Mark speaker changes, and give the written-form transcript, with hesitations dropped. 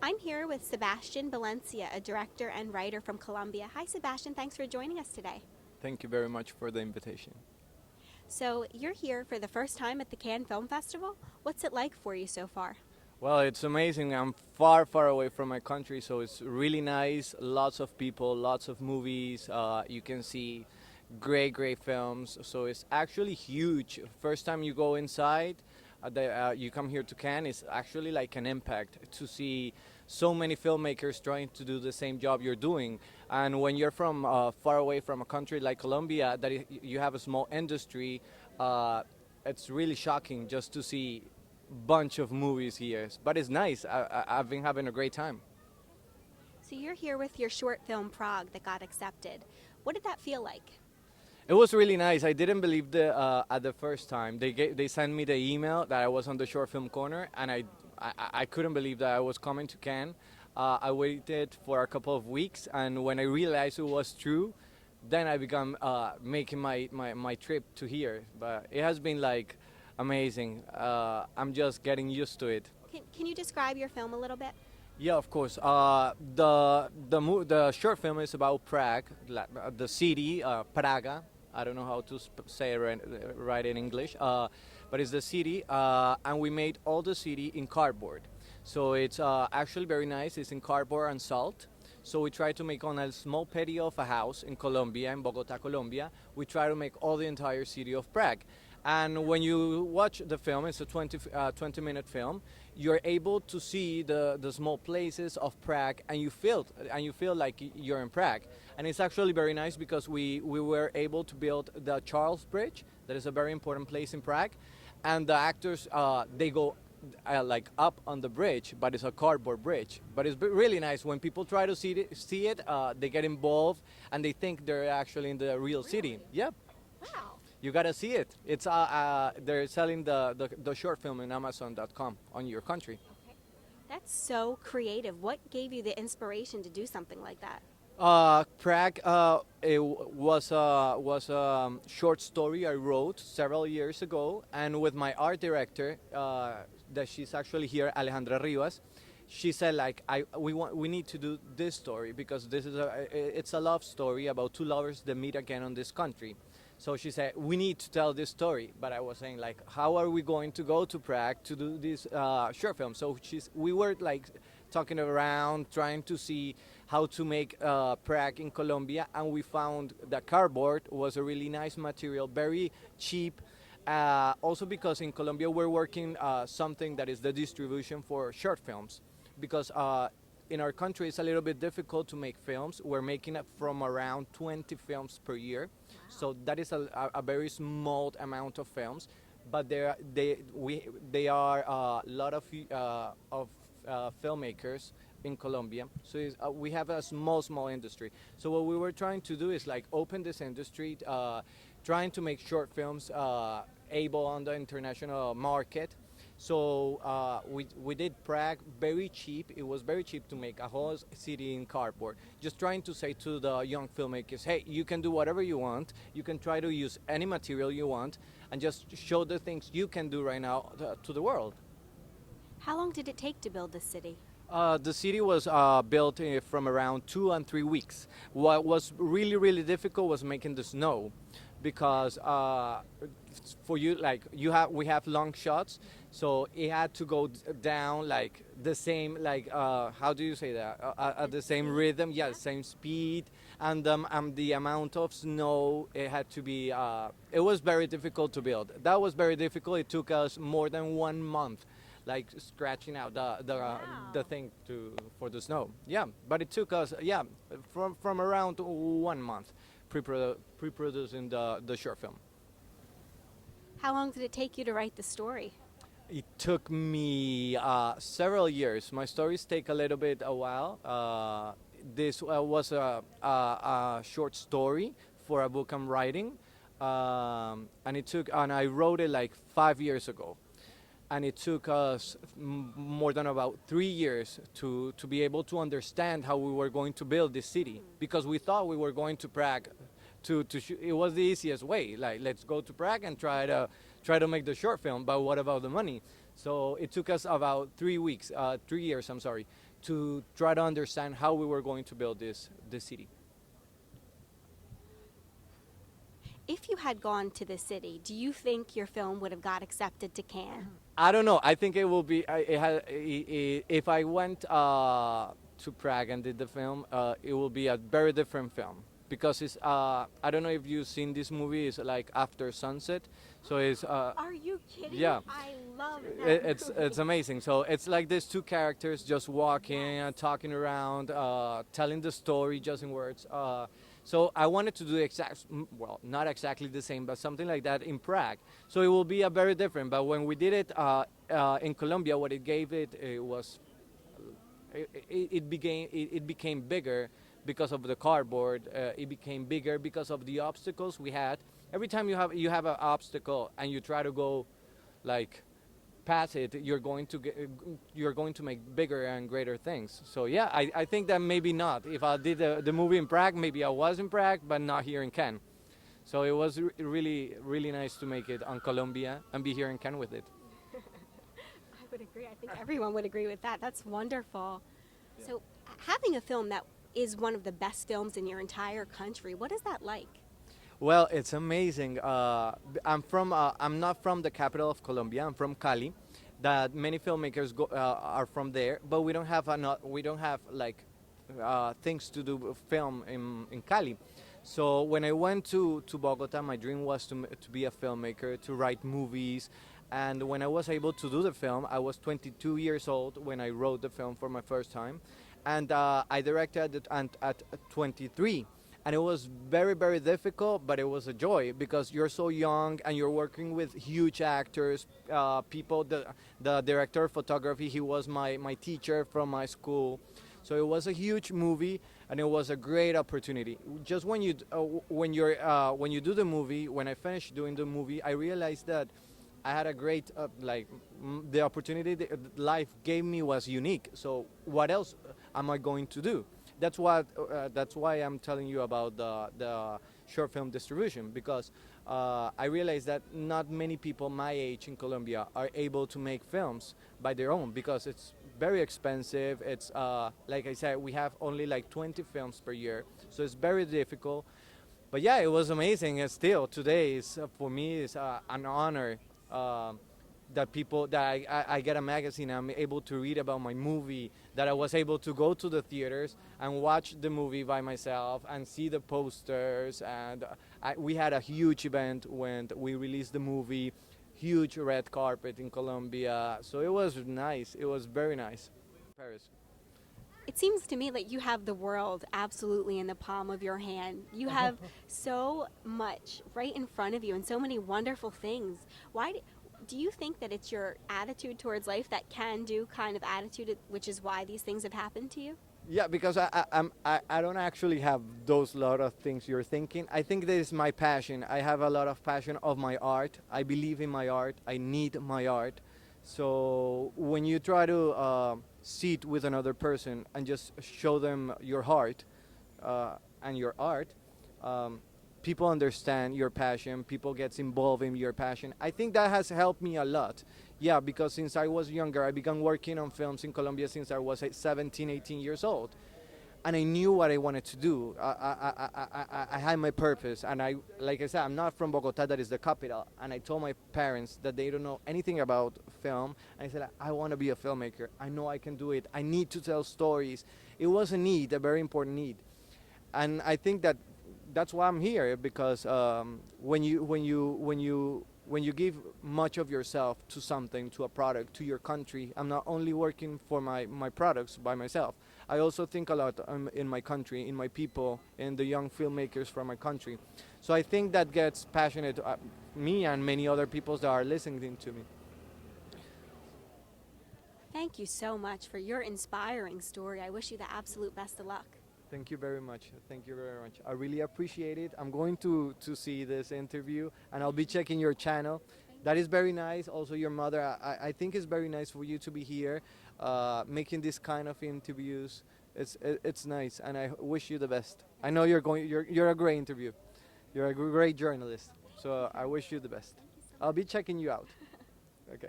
Speaker 1: I'm here with Sebastian Valencia, a director and writer from Colombia. Hi, Sebastian. Thanks for joining us today.
Speaker 2: Thank you very much for the invitation.
Speaker 1: So, you're here for the first time at the Cannes Film Festival. What's it like for you so far?
Speaker 2: Well, it's amazing. I'm far, far away from my country, so it's really nice. Lots of people, lots of movies. You can see great, great films. So it's actually huge. First time you go inside, you come here to Cannes, it's actually like an impact to see so many filmmakers trying to do the same job you're doing. And when you're from far away from a country like Colombia, you have a small industry, it's really shocking just to see bunch of movies here. But it's nice. I've been having a great time.
Speaker 1: So, you're here with your short film Prague that got accepted. What did that feel like?
Speaker 2: It was really nice. I didn't believe at the first time. They sent me the email that I was on the short film corner, and I couldn't believe that I was coming to Cannes. I waited for a couple of weeks, and when I realized it was true, then I began making my trip to here. But it has been like amazing. I'm just getting used to it.
Speaker 1: Can you describe your film a little bit?
Speaker 2: Yeah, of course. The short film is about Prague, the city, Praga. I don't know how to say it right in English, but it's the city, and we made all the city in cardboard. So it's actually very nice. It's in cardboard and salt. So we try to make on a small patio of a house in Colombia, in Bogota, Colombia. We try to make all the entire city of Prague. And when you watch the film, it's a 20-minute film. You're able to see the small places of Prague, and you feel like you're in Prague. And it's actually very nice because we were able to build the Charles Bridge, that is a very important place in Prague, and the actors they go like up on the bridge, but it's a cardboard bridge. But it's really nice when people try to see it. They get involved and they think they're actually in the real city. Yep.
Speaker 1: Wow.
Speaker 2: You gotta see it. It's they're selling the short film in Amazon.com on your country.
Speaker 1: Okay. That's so creative. What gave you the inspiration to do something like that?
Speaker 2: Prague was a short story I wrote several years ago, and with my art director, that she's actually here, Alejandra Rivas. She said like we need to do this story because it's a love story about two lovers that meet again on this country. So she said, we need to tell this story. But I was saying, like, how are we going to go to Prague to do this short film? So we were, like, talking around, trying to see how to make Prague in Colombia. And we found that cardboard was a really nice material, very cheap. Also because in Colombia we're working something that is the distribution for short films. Because in our country it's a little bit difficult to make films. We're making it from around 20 films per year. So that is a very small amount of films, but they are a lot of filmmakers in Colombia. So we have a small industry. So what we were trying to do is like open this industry, trying to make short films able on the international market. So we did Prague very cheap. It was very cheap to make a whole city in cardboard. Just trying to say to the young filmmakers, hey, you can do whatever you want. You can try to use any material you want and just show the things you can do right now to the world.
Speaker 1: How long did it take to build this city?
Speaker 2: The city was built from around 2 and 3 weeks. What was really, really difficult was making the snow because for you, like we have long shots, so it had to go down like the same, like how do you say that? At the same rhythm, yeah, same speed, and the amount of snow it had to be. It was very difficult to build. That was very difficult. It took us more than 1 month, like scratching out the thing for the snow. Yeah, but it took us from around 1 month pre-producing the short film.
Speaker 1: How long did it take you to write the story?
Speaker 2: It took me several years. My stories take a little bit a while. This was a short story for a book I'm writing, and I wrote it like 5 years ago. And it took us more than about 3 years to be able to understand how we were going to build this city, because we thought we were going to Prague it was the easiest way, like let's go to Prague and try to make the short film, but what about the money? So it took us about 3 weeks, 3 years, I'm sorry, to try to understand how we were going to build this city.
Speaker 1: If you had gone to the city, do you think your film would have got accepted to Cannes?
Speaker 2: I don't know. I think it will be. If I went to Prague and did the film, it will be a very different film because it's. I don't know if you've seen this movie. It's like After Sunset, so it's.
Speaker 1: Are you kidding?
Speaker 2: Yeah.
Speaker 1: I love that
Speaker 2: It's amazing. So it's like these two characters just walking and talking around, telling the story just in words. So I wanted to do well, not exactly the same, but something like that in Prague. So it will be a very different. But when we did it in Colombia, what it gave it was it became bigger because of the cardboard. It became bigger because of the obstacles we had. Every time you have an obstacle and you try to go like past it, you're going to make bigger and greater things. So yeah, I think that maybe not. If I did the movie in Prague, maybe I was in Prague, but not here in Cannes. So it was really nice to make it on Colombia and be here in Cannes with it.
Speaker 1: I would agree. I think everyone would agree with that. That's wonderful. So, having a film that is one of the best films in your entire country, what is that like?
Speaker 2: Well, it's amazing. I'm not from the capital of Colombia. I'm from Cali. That many filmmakers are from there, but we don't have like things to do with film in Cali. So when I went to Bogota, my dream was to be a filmmaker, to write movies. And when I was able to do the film, I was 22 years old when I wrote the film for my first time. And I directed it at 23. And it was very difficult, but it was a joy because you're so young and you're working with huge actors, people. The director of photography, he was my teacher from my school, so it was a huge movie and it was a great opportunity. Just when you do the movie, when I finished doing the movie, I realized that I had a great the opportunity that life gave me was unique. So what else am I going to do? That's why I'm telling you about the short film distribution, because I realized that not many people my age in Colombia are able to make films by their own because it's very expensive. It's like I said, we have only like 20 films per year, so it's very difficult. But yeah, it was amazing. And still today is for me is an honor. That I get a magazine, I'm able to read about my movie, that I was able to go to the theaters and watch the movie by myself and see the posters. And we had a huge event when we released the movie, huge red carpet in Colombia. So it was nice. It was very nice. Paris.
Speaker 1: It seems to me like you have the world absolutely in the palm of your hand. You have so much right in front of you and so many wonderful things. Do you think that it's your attitude towards life, that can-do kind of attitude, which is why these things have happened to you?
Speaker 2: Yeah, because I don't actually have those lot of things you're thinking. I think that is my passion. I have a lot of passion of my art. I believe in my art. I need my art. So when you try to sit with another person and just show them your heart and your art, people understand your passion. People gets involved in your passion. I think that has helped me a lot. Yeah, because since I was younger, I began working on films in Colombia since I was 17, 18 years old. And I knew what I wanted to do. I had my purpose. And like I said, I'm not from Bogota, that is the capital. And I told my parents that they don't know anything about film. And I said, I want to be a filmmaker. I know I can do it. I need to tell stories. It was a need, a very important need. And I think that's why I'm here, because when you give much of yourself to something, to a product, to your country, I'm not only working for my products by myself. I also think a lot in my country, in my people, in the young filmmakers from my country. So I think that gets passionate me and many other people that are listening to me.
Speaker 1: Thank you so much for your inspiring story. I wish you the absolute best of luck.
Speaker 2: Thank you very much. Thank you very much. I really appreciate it. I'm going to see this interview and I'll be checking your channel. That is very nice. Also, your mother. I think it's very nice for you to be here, making this kind of interviews. It's nice, and I wish you the best. I know you're a great interview. You're a great journalist. So I wish you the best. I'll be checking you out. Okay.